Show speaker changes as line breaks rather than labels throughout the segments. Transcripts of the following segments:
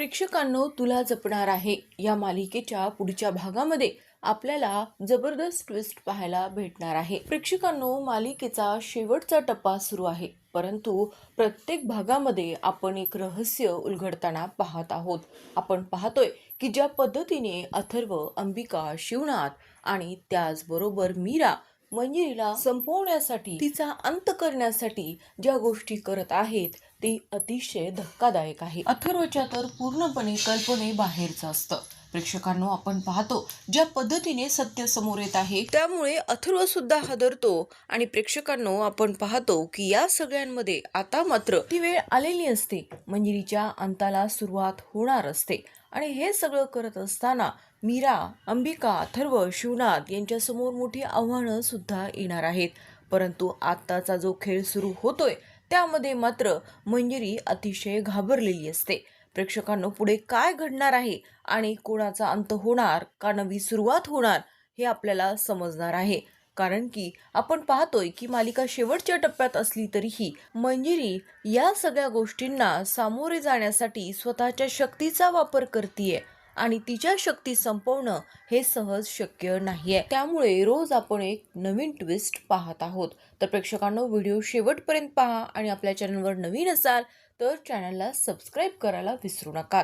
प्रेक्षकांनो, तुला जपणार आहे या मालिकेच्या पुढच्या भागामध्ये आपल्याला जबरदस्त ट्विस्ट पाहायला भेटणार आहे. प्रेक्षकांनो, मालिकेचा शेवटचा टप्पा सुरू आहे, परंतु प्रत्येक भागामध्ये आपण एक रहस्य उलगडताना पाहत आहोत. आपण पाहतोय की ज्या पद्धतीने अथर्व, अंबिका, शिवनाथ आणि त्याचबरोबर मीरा मंजिरीला संपवण्यासाठी, तिचा अंत करण्यासाठी ज्या गोष्टी करत आहेत ते अतिशय धक्कादायक आहे. अथर्वच्या तर पूर्णपणे कल्पनेबाहेरचं असतं. प्रेक्षकांनो, आपण पाहतो ज्या पद्धतीने सत्य समोर येत आहे त्यामुळे अथर्व सुद्धा हादरतो आणि प्रेक्षकांनो, आपण पाहतो की या सगळ्यांमध्ये आता मात्र ती वेळ आलेली असते. मंजिरीच्या अंताला सुरुवात होणार असते आणि हे सगळं करत असताना मीरा, अंबिका, अथर्व, शिवनाथ यांच्या समोर मोठी आव्हानं सुद्धा येणार आहेत. परंतु आत्ताचा जो खेळ सुरू होतोय त्यामध्ये मात्र मंजिरी अतिशय घाबरलेली असते. प्रेक्षकांनो, पुढे काय घडणार आहे आणि कोणाचा अंत होणार का नवी सुरुवात होणार हे आपल्याला समजणार आहे. कारण की आपण पाहतोय की मालिका शेवटच्या टप्प्यात असली तरीही मंजिरी या सगळ्या गोष्टींना सामोरे जाण्यासाठी स्वतःच्या शक्तीचा वापर करतीये आणि तिच्या शक्ती संपवणं हे सहज शक्य नाहीये. त्यामुळे रोज आपण एक नवीन ट्विस्ट पाहत आहोत. तर प्रेक्षकांनो, व्हिडिओ शेवटपर्यंत पहा आणि आपल्या चॅनलवर नवीन असाल तर चॅनलला सबस्क्राईब करायला विसरू नका.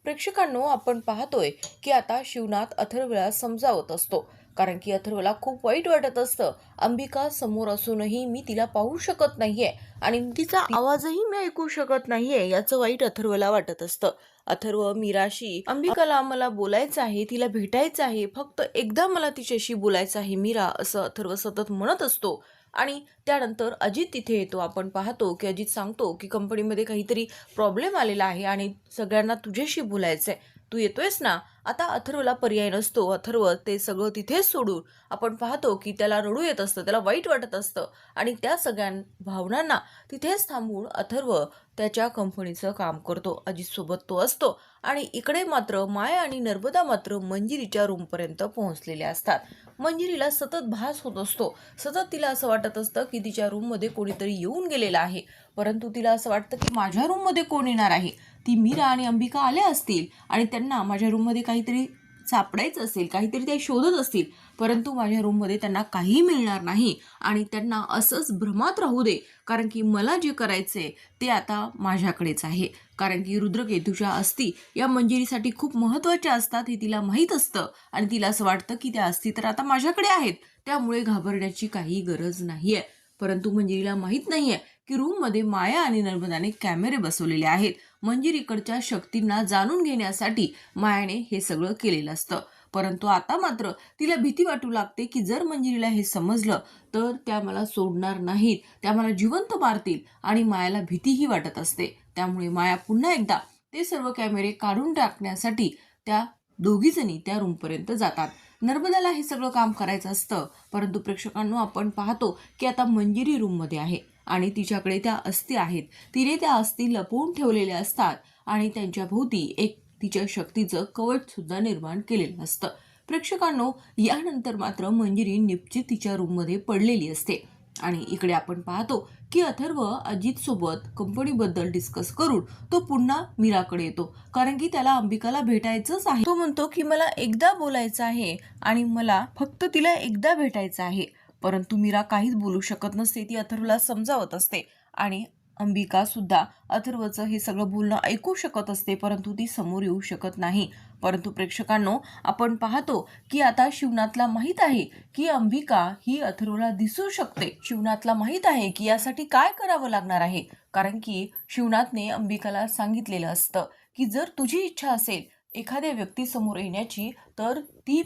प्रेक्षकांनो, आपण पाहतोय की आता शिवनाथ अथर्वला समजावत असतो, कारण की अथर्वला खूप वाईट वाटत असतं. अंबिका समोर असूनही मी तिला पाहू शकत नाहीये आणि तिचा आवाजही मी ऐकू शकत नाहीये याचं वाईट अथर्वला वाटत असतं. अथर्व मीराशी, अंबिकाला मला बोलायचं आहे, तिला भेटायचं आहे, फक्त एकदा मला तिच्याशी बोलायचं आहे मीरा, असं अथर्व सतत म्हणत असतो. आणि त्यानंतर अजित तिथे येतो. आपण पाहतो की अजित सांगतो की कंपनीमध्ये काहीतरी प्रॉब्लेम आलेला आहे आणि सगळ्यांना तुझ्याशी बोलायचंय, तू येतोयस ना. आता अथर्वला पर्याय नसतो. अथर्व ते सगळं तिथेच सोडून, आपण पाहतो की त्याला रडू येत असतं, त्याला वाईट वाटत असतं आणि त्या सगळ्या भावनांना तिथेच थांबून अथर्व त्याच्या कंपनीचं काम करतो. अजित सोबत तो असतो आणि इकडे मात्र माया आणि नर्मदा मात्र मंजिरीच्या रूमपर्यंत पोहोचलेल्या असतात. मंजिरीला सतत भास होत असतो. सतत तिला असं वाटत असतं की तिच्या रूममध्ये कोणीतरी येऊन गेलेलं आहे, परंतु तिला असं वाटतं की माझ्या रूममध्ये कोण येणार आहे. ती मीरा आणि अंबिका आल्या असतील आणि त्यांना माझ्या रूममध्ये काहीतरी सापडायचं असेल, काहीतरी ते शोधत असतील, परंतु माझ्या रूममध्ये त्यांना काही मिळणार नाही आणि त्यांना असंच भ्रमात राहू दे, कारण की मला जे करायचंय ते आता माझ्याकडेच आहे. कारण की रुद्रकेतूच्या अस्थी या मंजिरीसाठी खूप महत्त्वाच्या असतात हे तिला माहीत असतं आणि तिला असं वाटतं की त्या अस्थी तर आता माझ्याकडे आहेत, त्यामुळे घाबरण्याची काही गरज नाहीये. परंतु मंजिरीला माहीत नाहीये की रूममध्ये माया आणि नर्मदाने कॅमेरे बसवलेले आहेत. मंजिरीकडच्या शक्तींना जाणून घेण्यासाठी मायाने हे सगळं केलेलं असतं. परंतु आता मात्र तिला भीती वाटू लागते की जर मंजिरीला हे समजलं तर त्या मला सोडणार नाहीत, त्या मला जिवंत मारतील आणि मायाला भीतीही वाटत असते. त्यामुळे माया पुन्हा एकदा ते सर्व कॅमेरे काढून टाकण्यासाठी त्या दोघीजणी त्या रूमपर्यंत जातात. नर्मदाला हे सगळं काम करायचं असतं, परंतु प्रेक्षकांनो, आपण पाहतो की आता मंजिरी रूममध्ये आहे आणि तिच्याकडे त्या अस्थी आहेत. तिने त्या अस्थी लपवून ठेवलेल्या असतात आणि त्यांच्या भोवती एक तिच्या शक्तीचं कवच सुद्धा निर्माण केलेलं असतं. प्रेक्षकांनो, यानंतर मात्र मंजिरी निश्चित तिच्या रूममध्ये पडलेली असते आणि इकडे आपण पाहतो की अथर्व अजित सोबत कंपनीबद्दल डिस्कस करून तो पुन्हा मीराकडे येतो, कारण की त्याला अंबिकाला भेटायचंच आहे. तो म्हणतो की मला एकदा बोलायचं आहे आणि मला फक्त तिला एकदा भेटायचं आहे. परंतु मीरा काहीच बोलू शकत नसते. ती अथर्वला समजावत असते आणि अंबिका सुद्धा अथर्वचं हे सगळं बोलणं ऐकू शकत असते, परंतु ती समोर येऊ शकत नाही. परंतु प्रेक्षकांनो, आपण पाहतो की आता शिवनाथला माहीत आहे की अंबिका ही अथर्वला दिसू शकते. शिवनाथला माहीत आहे की यासाठी काय करावं लागणार आहे, कारण की शिवनाथने अंबिकाला सांगितलेलं असतं की जर तुझी इच्छा असेल एखाद्या व्यक्तीसमोर येण्याची तर ती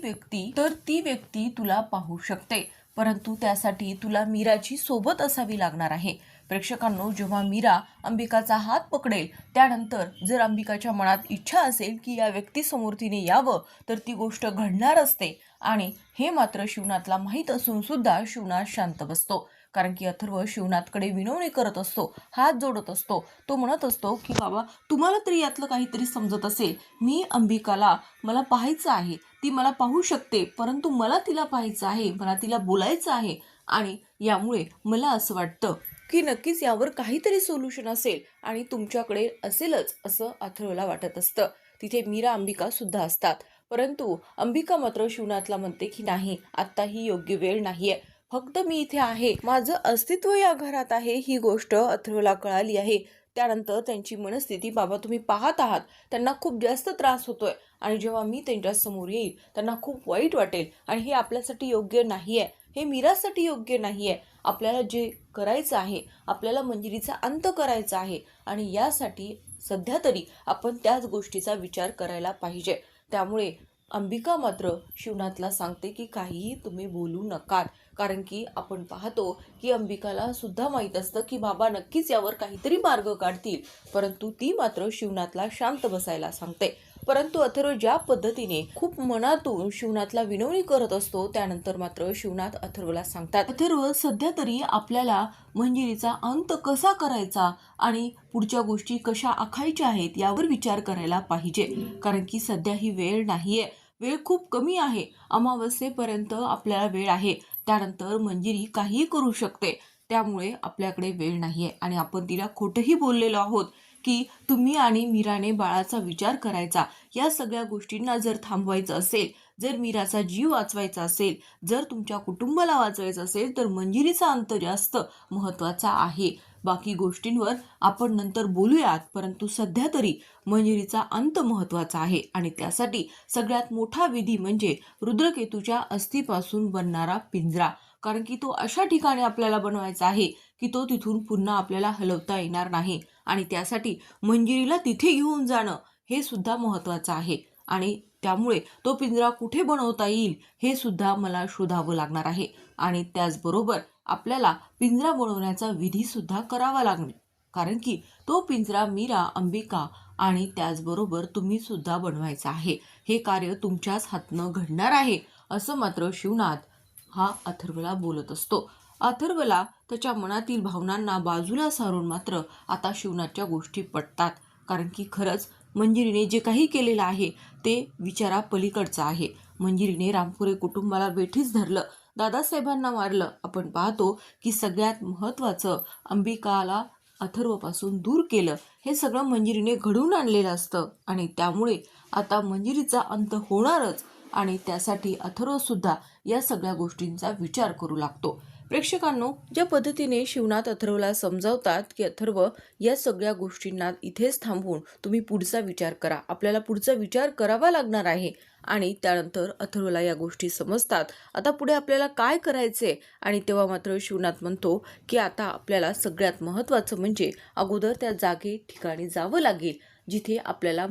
व्यक्ती तुला पाहू शकते, परंतु त्यासाठी तुला मीराची सोबत असावी लागणार आहे. प्रेक्षकांनो, जेव्हा मीरा अंबिकाचा हात पकडेल त्यानंतर जर अंबिकाच्या मनात इच्छा असेल की या व्यक्तीसमोर तिने यावं तर ती गोष्ट घडणार असते आणि हे मात्र शिवनाथला माहीत असून सुद्धा शिवनाथ शांत बसतो, कारण की अथर्व शिवनाथकडे विनवणी करत असतो, हात जोडत असतो. तो म्हणत असतो की बाबा, तुम्हाला तरी यातलं काहीतरी समजत असेल. मी अंबिकाला मला पाहायचं आहे, ती मला पाहू शकते, परंतु मला तिला पाहायचं आहे, मला तिला बोलायचं आहे आणि यामुळे मला असं वाटतं की नक्कीच यावर काहीतरी सोल्युशन असेल आणि तुमच्याकडे असेलच असं अथर्वला वाटत असतं. तिथे मीरा अंबिका सुद्धा असतात. परंतु अंबिका मात्र शिवनाथला म्हणते की नाही, आता ही योग्य वेळ नाहीये. फक्त मी इथे आहे, माझं अस्तित्व या घरात आहे, ही गोष्ट अथर्वला कळाली आहे. त्यानंतर त्यांची मनस्थिती, बाबा तुम्ही पाहत आहात त्यांना खूप जास्त त्रास होतोय आणि जेव्हा मी त्यांच्या समोर येईल त्यांना खूप वाईट वाटेल आणि हे आपल्यासाठी योग्य नाहीये, हे मीरासाठी योग्य नाहीये. आपल्याला जे करायचं आहे, आपल्याला मंजिरीचा अंत करायचा आहे आणि यासाठी सध्या तरी आपण त्याच गोष्टीचा विचार करायला पाहिजे. त्यामुळे अंबिका मात्र शिवनाथला सांगते की काहीही तुम्ही बोलू नका. कारण की आपण पाहतो की अंबिकाला सुद्धा माहीत असतं की बाबा नक्कीच यावर काहीतरी मार्ग काढतील, परंतु ती मात्र शिवनाथला शांत बसायला सांगते. परंतु अथर्व ज्या पद्धतीने खूप मनातून शिवनाथला विनवणी करत असतो, त्यानंतर मात्र शिवनाथ अथर्वला सांगतात, अथर्व सध्या तरी आपल्याला मंजिरीचा अंत कसा करायचा आणि पुढच्या गोष्टी कशा आखायच्या आहेत यावर विचार करायला पाहिजे. कारण की सध्या ही वेळ नाहीये, वेळ खूप कमी आहे. अमावस्येपर्यंत आपल्याला वेळ आहे. त्यानंतर मंजिरी काहीही करू शकते. त्यामुळे आपल्याकडे वेळ नाहीये आणि आपण तिला खोटंही बोललेलो आहोत की तुम्ही आणि मीराने बाळाचा विचार करायचा. या सगळ्या गोष्टींना जर थांबवायचं असेल, जर मीराचा जीव वाचवायचा असेल, जर तुमच्या कुटुंबाला वाचवायचं असेल, तर मंजिरीचा अंत जास्त महत्त्वाचा आहे. बाकी गोष्टींवर आपण नंतर बोलूयात, परंतु सध्या तरी मंजिरीचा अंत महत्त्वाचा आहे आणि त्यासाठी सगळ्यात मोठा विधी म्हणजे रुद्रकेतूच्या अस्थिपासून बनणारा पिंजरा. कारण की तो अशा ठिकाणी आपल्याला बनवायचा आहे की तो तिथून पुन्हा आपल्याला हलवता येणार नाही आणि त्यासाठी मंजिरीला तिथे घेऊन जाणं हे सुद्धा महत्त्वाचं आहे. आणि त्यामुळे तो पिंजरा कुठे बनवता येईल हे सुद्धा मला शोधावं लागणार आहे आणि त्याचबरोबर आपल्याला पिंजरा बनवण्याचा विधी सुद्धा करावा लागणार. कारण की तो पिंजरा मीरा, अंबिका आणि त्याचबरोबर तुम्ही सुद्धा बनवायचा आहे. हे कार्य तुमच्याच हातनं घडणार आहे, असं मात्र शिवनाथ हा अथर्वला बोलत असतो. अथर्वला त्याच्या मनातील भावनांना बाजूला सारून मात्र आता शिवनाथच्या गोष्टी पटतात. कारण की खरंच मंजिरीने जे काही केलेलं आहे ते विचारा पलीकडचं आहे. मंजिरीने रामपुरे कुटुंबाला वेठीस धरलं, दादासाहेबांना मारलं. आपण पाहतो की सगळ्यात महत्त्वाचं अंबिकाला अथर्वपासून दूर केलं. हे सगळं मंजिरीने घडवून आणलेलं असतं आणि त्यामुळे आता मंजिरीचा अंत होणारच आणि त्यासाठी अथर्व सुद्धा या सगळ्या गोष्टींचा विचार करू लागतो. प्रेक्षकांनो, ज्या पद्धतीने शिवनाथ अथर्वला समजावतात की अथर्व या सगळ्या गोष्टींना इथेच थांबवून तुम्ही पुढचा विचार करा, आपल्याला पुढचा विचार करावा लागणार आहे आणि त्यानंतर अथर्वला या गोष्टी समजतात. आता पुढे आपल्याला काय करायचे आणि तेव्हा मात्र शिवनाथ म्हणतो की आता आपल्याला सगळ्यात महत्त्वाचं म्हणजे अगोदर त्या जागे ठिकाणी जावं लागेल जिथे आपल्याला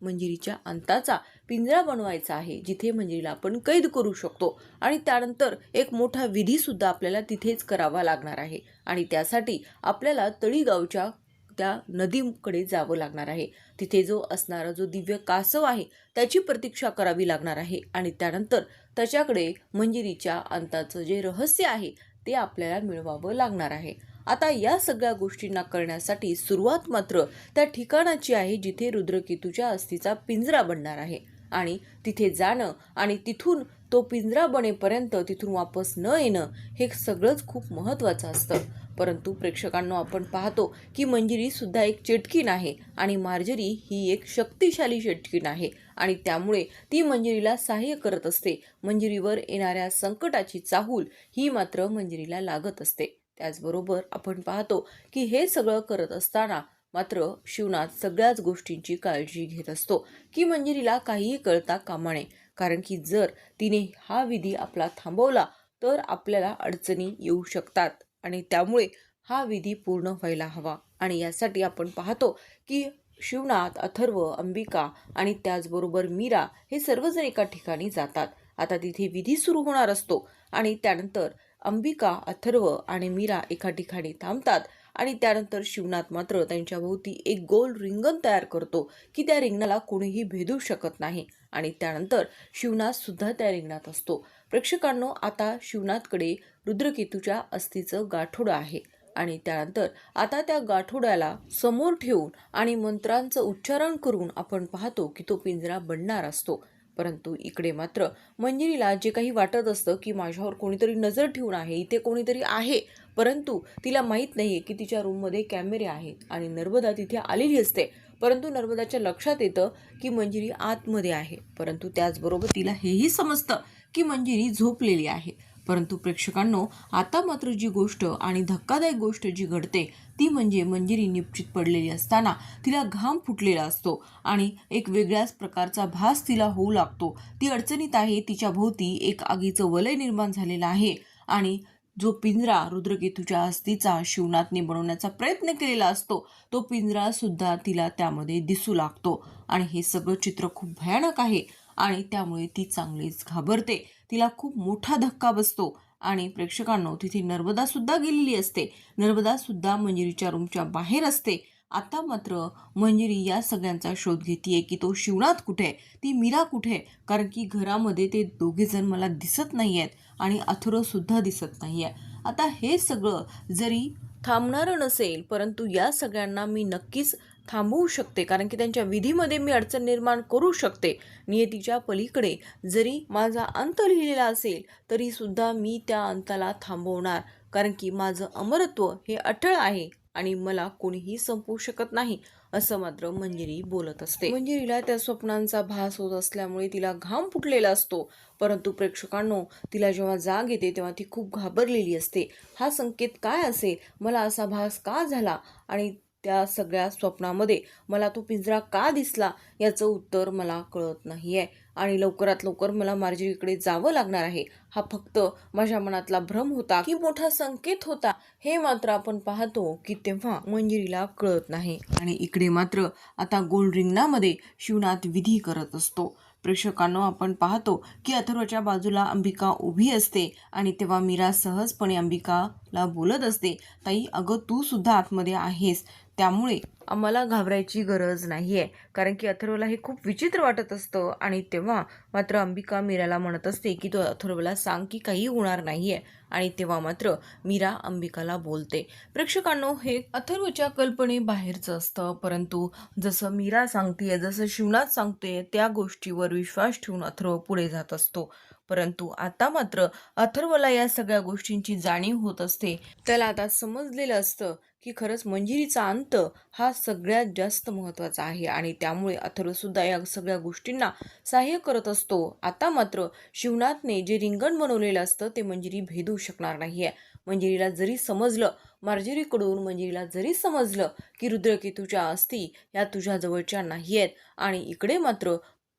मंजिरीच्या अंताचा पिंजरा बनवायचा आहे, जिथे मंजिरीला आपण कैद करू शकतो आणि त्यानंतर एक मोठा विधी सुद्धा आपल्याला तिथेच करावा लागणार आहे आणि त्यासाठी आपल्याला तळीगावच्या त्या नदीकडे जावं लागणार आहे. तिथे जो असणारा जो दिव्य कासव आहे त्याची प्रतीक्षा करावी लागणार आहे आणि त्यानंतर त्याच्याकडे मंजिरीच्या अंताचं जे रहस्य आहे ते आपल्याला मिळवावं लागणार आहे. आता या सगळ्या गोष्टींना करण्यासाठी सुरुवात मात्र त्या ठिकाणाची आहे जिथे रुद्रकेतूच्या अस्थीचा पिंजरा बनणार आहे आणि तिथे जाणं आणि तिथून तो पिंजरा बनेपर्यंत तिथून वापस न येणं हे सगळंच खूप महत्त्वाचं असतं. परंतु प्रेक्षकांनो, आपण पाहतो की मंजिरी सुद्धा एक चेटकीण आहे आणि मार्जरी ही एक शक्तिशाली चेटकीण आहे आणि त्यामुळे ती मंजिरीला सहाय्य करत असते. मंजिरीवर येणाऱ्या संकटाची चाहूल ही मात्र मंजिरीला लागत असते. त्याचबरोबर आपण पाहतो की हे सगळं करत असताना मात्र शिवनाथ सगळ्याच गोष्टींची काळजी घेत असतो की मंजिरीला काहीही कळता कामा नये. कारण की जर तिने हा विधी आपला थांबवला तर आपल्याला अडचणी येऊ शकतात आणि त्यामुळे हा विधी पूर्ण व्हायला हवा आणि यासाठी आपण पाहतो की शिवनाथ, अथर्व, अंबिका आणि त्याचबरोबर मीरा हे सर्वजण एका ठिकाणी जातात. आता तिथे विधी सुरू होणार असतो आणि त्यानंतर अंबिका, अथर्व आणि मीरा एका ठिकाणी थांबतात आणि त्यानंतर शिवनाथ मात्र त्यांच्या भोवती एक गोल रिंगण तयार करतो की त्या रिंगणाला कोणीही भेदू शकत नाही आणि त्यानंतर शिवनाथ सुद्धा त्या रिंगणात असतो. प्रेक्षकांनो, आता शिवनाथकडे रुद्रकेतूच्या अस्थीचं गाठोडं आहे आणि त्यानंतर आता त्या गाठोड्याला समोर ठेवून आणि मंत्रांचं उच्चारण करून आपण पाहतो की तो पिंजरा बनणार असतो. परंतु इकडे मात्र मंजिरीला जे काही वाटत असतं की माझ्यावर कोणीतरी नजर ठेवून आहे, इथे कोणीतरी आहे, परंतु तिला माहीत नाहीये की तिच्या रूममध्ये कॅमेरे आहेत आणि नर्मदा तिथे आलेली असते. परंतु नर्मदाच्या लक्षात येतं की मंजिरी आतमध्ये आहे, परंतु त्याचबरोबर तिला हेही समजतं की मंजिरी झोपलेली आहे. परंतु प्रेक्षकांनो, आता मात्र जी गोष्ट आणि धक्कादायक गोष्ट जी घडते ती म्हणजे मंजिरी निपचित पडलेली असताना तिला घाम फुटलेला असतो आणि एक वेगळ्याच प्रकारचा भास तिला होऊ लागतो. ती अडचणीत आहे, तिच्या भोवती एक आगीचं वलय निर्माण झालेलं आहे आणि जो पिंजरा रुद्रकेतूच्या अस्थिचा शिवनाथने बनवण्याचा प्रयत्न केलेला असतो तो पिंजरा सुद्धा तिला त्यामध्ये दिसू लागतो आणि हे सगळं चित्र खूप भयानक आहे आणि त्यामुळे ती चांगलीच घाबरते. तिला खूप मोठा धक्का बसतो आणि प्रेक्षकांनो, तिथे नर्मदा सुद्धा गेलेली असते. नर्मदा सुद्धा मंजिरीच्या रूमच्या बाहेर असते. आता मात्र मंजिरी या सगळ्यांचा शोध घेतीये की तो शिवनाथ कुठे, ती मीरा कुठे, कारण की घरामध्ये ते दोघे जण मला दिसत नाहीयेत आणि अथर्व सुद्धा दिसत नाहीये. आता हे सगळं जरी थांबणारं नसेल, परंतु या सगळ्यांना मी नक्कीच थांबवू शकते, कारण की त्यांच्या विधीमध्ये मी अडचण निर्माण करू शकते. नियतीच्या पलीकडे जरी माझा अंत लिहिलेला असेल तरी सुद्धा मी त्या अंताला थांबवणार, कारण की माझं अमरत्व हे अटळ आहे आणि मला कोणीही संपवू शकत नाही, असं मात्र मंजिरी बोलत असते. मंजिरीला त्या स्वप्नांचा भास होत असल्यामुळे तिला घाम फुटलेला असतो. परंतु प्रेक्षकांनो, तिला जेव्हा जाग येते तेव्हा ती खूप घाबरलेली असते. हा संकेत काय असेल, मला असा भास का झाला आणि त्या सगळ्या स्वप्नामध्ये मला तो पिंजरा का दिसला, याचं उत्तर मला कळत नाहीये आणि लवकरात लवकर मला मार्जरीकडे जावं लागणार आहे. हा फक्त माझ्या मनातला भ्रम होता की मोठा संकेत होता, हे मात्र आपण पाहतो की तेव्हा मंजिरीला कळत नाही. आणि इकडे मात्र आता गोल्ड रिंगणामध्ये शिवनाथ विधी करत असतो. प्रेक्षकांनो, आपण पाहतो की अथर्वच्या बाजूला अंबिका उभी असते आणि तेव्हा मीरा सहजपणे अंबिकाला बोलत असते, ताई अगं तू सुद्धा आतमध्ये आहेस, त्यामुळे आम्हाला घाबरायची गरज नाहीये, कारण की अथर्वला हे खूप विचित्र वाटत असतं. आणि तेव्हा मात्र अंबिका मीराला म्हणत असते की तो अथर्वला सांग की काही होणार नाहीये आणि तेव्हा मात्र मीरा अंबिकाला बोलते. प्रेक्षकांनो, हे अथर्वच्या कल्पनेबाहेरचं असतं, परंतु जसं मीरा सांगतेय, जसं शिवनाथ सांगतोय त्या गोष्टीवर विश्वास ठेवून अथर्व पुढे जात असतो. परंतु आता मात्र अथर्वला या सगळ्या गोष्टींची जाणीव होत असते. त्याला आता समजलेलं असतं की खरंच मंजिरीचा अंत हा सगळ्यात जास्त महत्त्वाचा आहे आणि त्यामुळे अथर्व सुद्धा या सगळ्या गोष्टींना सहाय्य करत असतो. आता मात्र शिवनाथने जे रिंगण बनवलेलं असतं ते मंजिरी भेदू शकणार नाहीये. मंजिरीला जरी समजलं, मार्जरीकडून मंजिरीला जरी समजलं की रुद्रकेतूच्या अस्थी या तुझ्या जवळच्या नाहीयेत आणि इकडे मात्र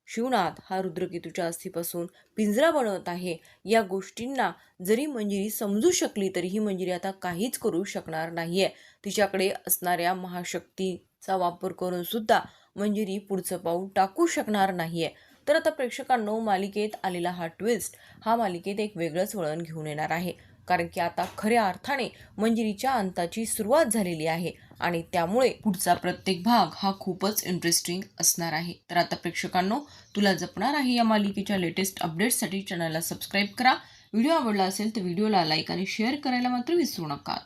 शिवनाथ हा रुद्रकेतूच्या अस्थिपासून पिंजरा बनवत आहे, या गोष्टींना जरी मंजिरी समजू शकली तरीही मंजिरी आता काहीच करू शकणार नाहीये. तिच्याकडे असणाऱ्या महाशक्तीचा वापर करून सुद्धा मंजिरी पुढचं पाऊल टाकू शकणार नाहीये. तर आता प्रेक्षकांनो, मालिकेत आलेला हा ट्विस्ट हा मालिकेत एक वेगळंच वळण घेऊन येणार आहे, कारण की आता खऱ्या अर्थाने मंजिरीच्या अंताची सुरुवात झालेली आहे आणि त्यामुळे पुढचा प्रत्येक भाग हा खूपच इंटरेस्टिंग असणार आहे. तर आता प्रेक्षकांनो, तुला जपणार आहे या मालिकेच्या लेटेस्ट अपडेट्ससाठी चॅनलला सबस्क्राईब करा. व्हिडिओ आवडला असेल तर व्हिडिओला लाईक आणि शेअर करायला मात्र विसरू नका.